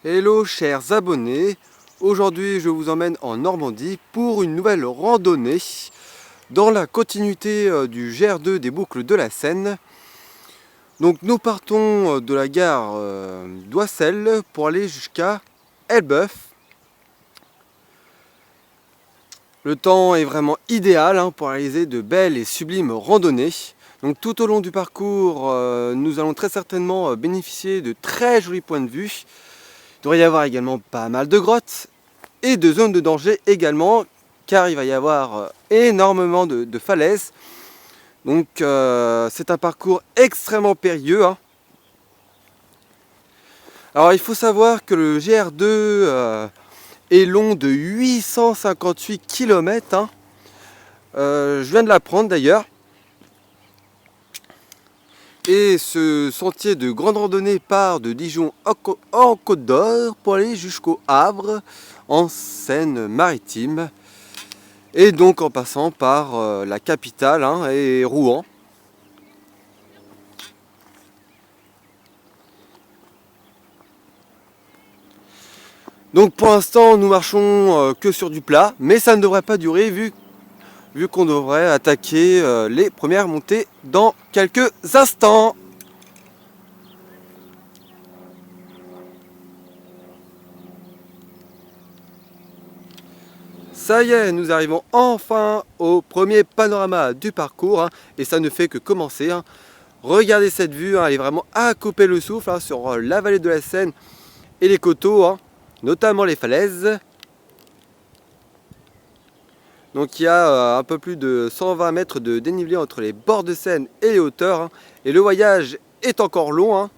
Hello chers abonnés, aujourd'hui je vous emmène en Normandie pour une nouvelle randonnée dans la continuité du GR2 des boucles de la Seine. Donc nous partons de la gare d'Oissel pour aller jusqu'à Elbeuf. Le temps est vraiment idéal pour réaliser de belles et sublimes randonnées. Donc tout au long du parcours, nous allons très certainement bénéficier de très jolis points de vue. Il devrait y avoir également pas mal de grottes et de zones de danger également, car il va y avoir énormément de falaises. Donc c'est un parcours extrêmement périlleux. Alors il faut savoir que le GR2 est long de 858 km. Je viens de l'apprendre d'ailleurs. Et ce sentier de grande randonnée part de Dijon en Côte d'Or pour aller jusqu'au Havre en Seine-Maritime. Et donc en passant par la capitale et Rouen. Donc pour l'instant nous marchons que sur du plat, mais ça ne devrait pas durer vu qu'on devrait attaquer les premières montées dans quelques instants. Ça y est, nous arrivons enfin au premier panorama du parcours et ça ne fait que commencer. Regardez cette vue, elle est vraiment à couper le souffle sur la vallée de la Seine et les coteaux, notamment les falaises. Donc il y a un peu plus de 120 mètres de dénivelé entre les bords de Seine et les hauteurs. Et le voyage est encore long.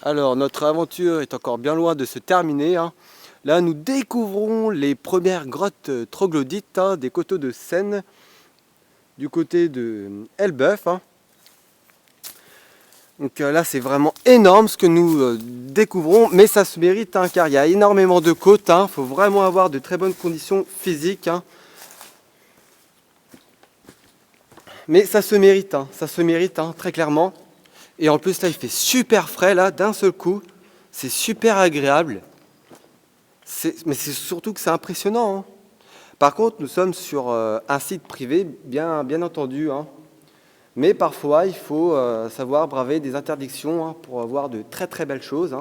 Alors notre aventure est encore bien loin de se terminer. Là nous découvrons les premières grottes troglodytes des coteaux de Seine du côté de Elbeuf. Donc là c'est vraiment énorme ce que nous découvrons, mais ça se mérite car il y a énormément de côtes. Il faut vraiment avoir de très bonnes conditions physiques. Mais ça se mérite, très clairement. Et en plus là il fait super frais là d'un seul coup, c'est super agréable. Mais c'est surtout que c'est impressionnant. Par contre nous sommes sur un site privé bien entendu. Mais parfois il faut savoir braver des interdictions pour avoir de très très belles choses.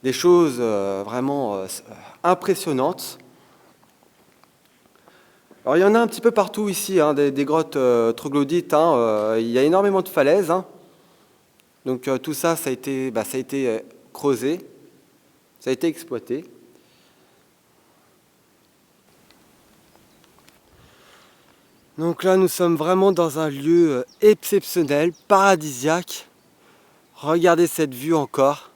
Des choses vraiment impressionnantes. Alors il y en a un petit peu partout ici, des grottes troglodytes. Il y a énormément de falaises. Donc tout ça, ça a été creusé, ça a été exploité. Donc là, nous sommes vraiment dans un lieu exceptionnel, paradisiaque. Regardez cette vue encore.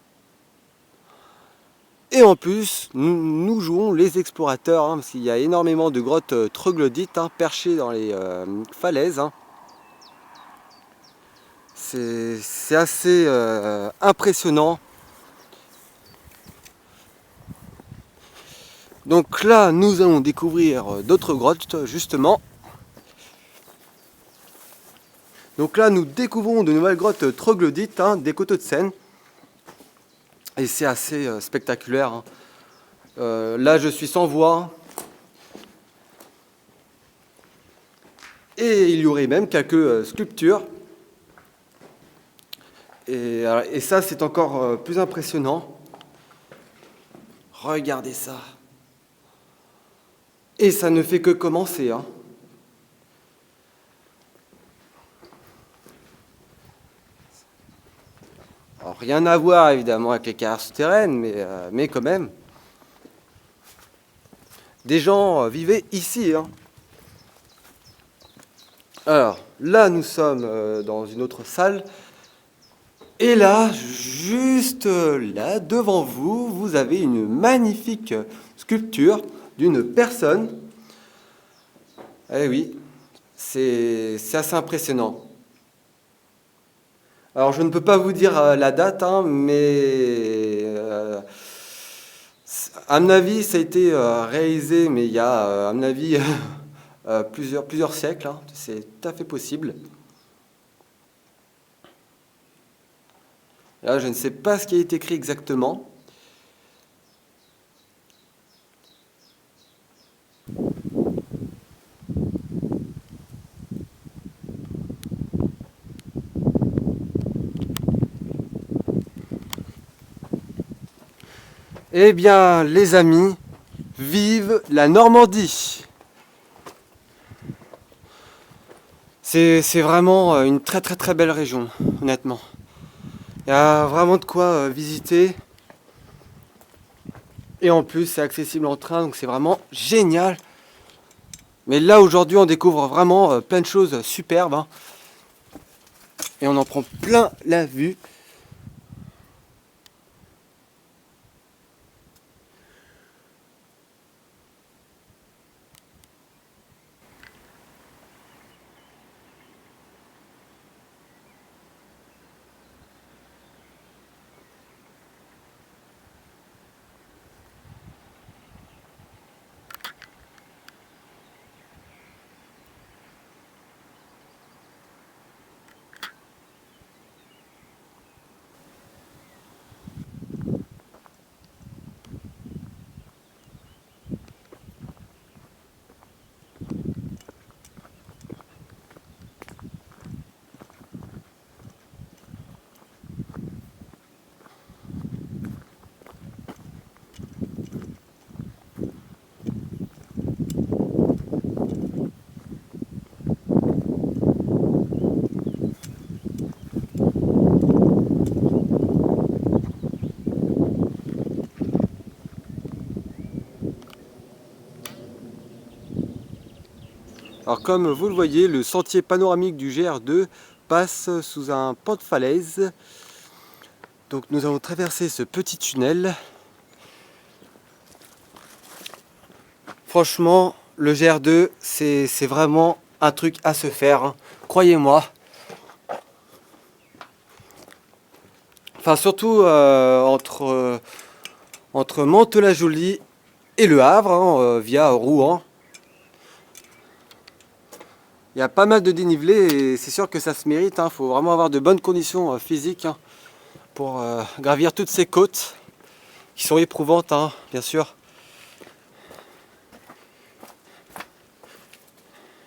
Et en plus, nous jouons les explorateurs, parce qu'il y a énormément de grottes troglodytes perchées dans les falaises. C'est assez impressionnant. Donc là, nous allons découvrir d'autres grottes, justement. Donc là, nous découvrons de nouvelles grottes troglodytes des coteaux de Seine. Et c'est assez spectaculaire. Là, je suis sans voix. Et il y aurait même quelques sculptures. Et ça, c'est encore plus impressionnant. Regardez ça. Et ça ne fait que commencer. Alors, rien à voir évidemment avec les carrières souterraines, mais quand même. Des gens vivaient ici. Alors, là, nous sommes dans une autre salle. Et là, juste là, devant vous, vous avez une magnifique sculpture d'une personne. Eh oui, c'est assez impressionnant. Alors je ne peux pas vous dire la date, hein, mais à mon avis, ça a été réalisé, mais il y a, à mon avis, plusieurs siècles, hein. C'est tout à fait possible. Là, je ne sais pas ce qui a été écrit exactement. Eh bien, les amis, vive la Normandie! C'est vraiment une très très très belle région, honnêtement. Il y a vraiment de quoi visiter. Et en plus, c'est accessible en train, donc c'est vraiment génial. Mais là, aujourd'hui, on découvre vraiment plein de choses superbes, hein. Et on en prend plein la vue. Alors comme vous le voyez, le sentier panoramique du GR2 passe sous un pan de falaise. Donc nous allons traverser ce petit tunnel. Franchement, le GR2, c'est vraiment un truc à se faire, hein. Croyez-moi. Enfin surtout entre Mantes-la-Jolie et Le Havre, hein, via Rouen. Il y a pas mal de dénivelé et c'est sûr que ça se mérite, hein. Faut vraiment avoir de bonnes conditions physiques, hein, pour gravir toutes ces côtes qui sont éprouvantes, hein, bien sûr.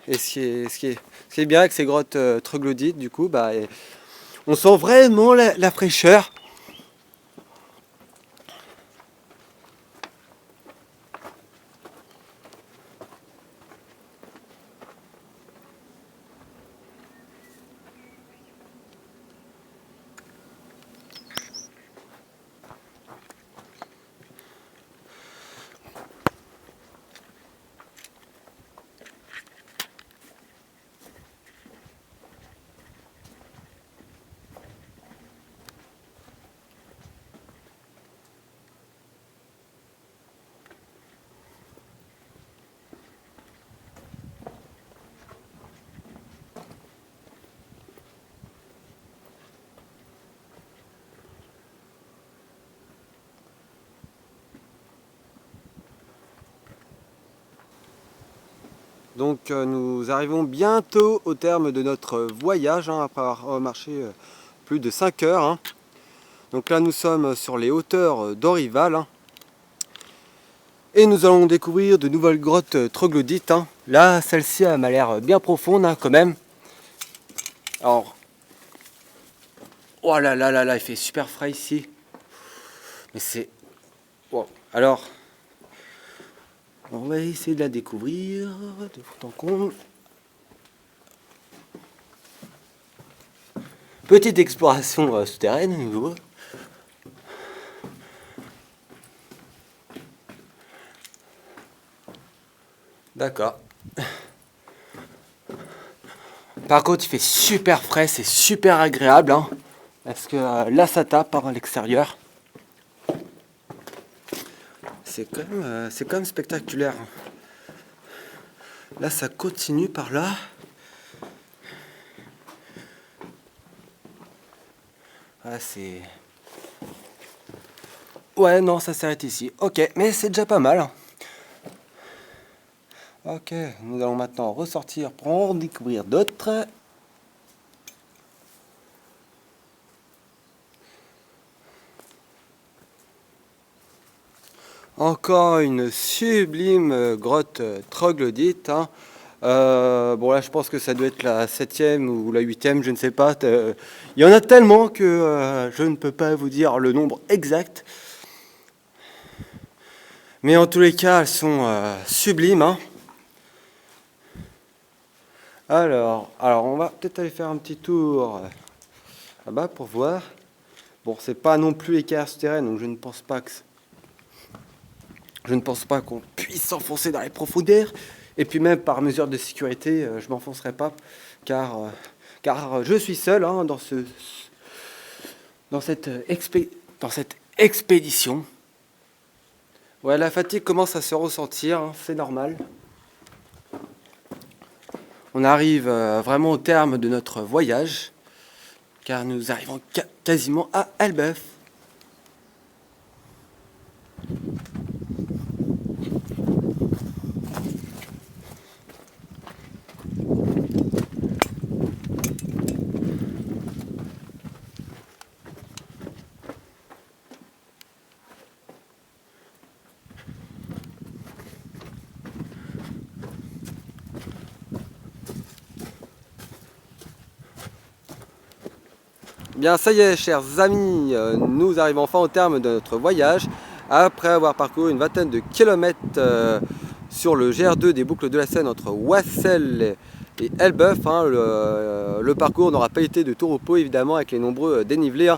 Et ce qui est bien avec ces grottes troglodytes, du coup, bah, on sent vraiment la fraîcheur. Donc nous arrivons bientôt au terme de notre voyage, hein, après avoir marché plus de 5 heures, hein. Donc là nous sommes sur les hauteurs d'Orival, hein. Et nous allons découvrir de nouvelles grottes troglodytes, hein. Là celle-ci m'a l'air bien profonde, hein, quand même. Alors, oh là là là là, il fait super frais ici. Mais c'est... Wow. Alors, on va essayer de la découvrir de fond en comble. Petite exploration souterraine, nouveau. D'accord. Par contre, il fait super frais, c'est super agréable, hein, parce que là, ça tape par l'extérieur. C'est quand même spectaculaire. Là, ça continue par là. Ah, c'est... Ouais, non, ça s'arrête ici. Ok, mais c'est déjà pas mal. Ok, nous allons maintenant ressortir pour en découvrir d'autres. Encore une sublime grotte troglodyte. Hein. Bon là je pense que ça doit être la 7e ou la 8e, je ne sais pas. Il y en a tellement que je ne peux pas vous dire le nombre exact. Mais en tous les cas, elles sont sublimes. Hein. Alors, on va peut-être aller faire un petit tour là-bas pour voir. Bon, c'est pas non plus les carrières souterraines, donc je ne pense pas qu'on puisse s'enfoncer dans les profondeurs. Et puis même par mesure de sécurité, je m'enfoncerai pas, car je suis seul hein, dans cette expédition. Ouais, la fatigue commence à se ressentir, hein, c'est normal. On arrive vraiment au terme de notre voyage, car nous arrivons quasiment à Elbeuf. Bien, ça y est, chers amis, nous arrivons enfin au terme de notre voyage. Après avoir parcouru une vingtaine de kilomètres sur le GR2 des boucles de la Seine entre Wassel et Elbeuf, hein, le parcours n'aura pas été de tout repos évidemment avec les nombreux dénivelés. Hein.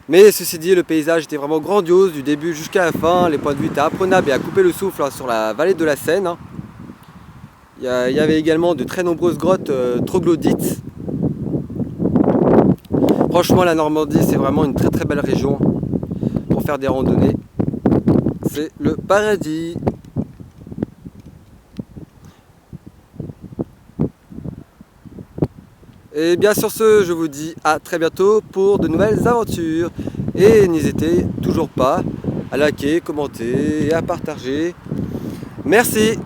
Mais ceci dit, le paysage était vraiment grandiose du début jusqu'à la fin. Les points de vue étaient imprenables et à couper le souffle hein, sur la vallée de la Seine. Hein. Il y avait également de très nombreuses grottes troglodytes. Franchement, la Normandie, c'est vraiment une très très belle région pour faire des randonnées. C'est le paradis. Et bien sur ce, je vous dis à très bientôt pour de nouvelles aventures. Et n'hésitez toujours pas à liker, commenter et à partager. Merci.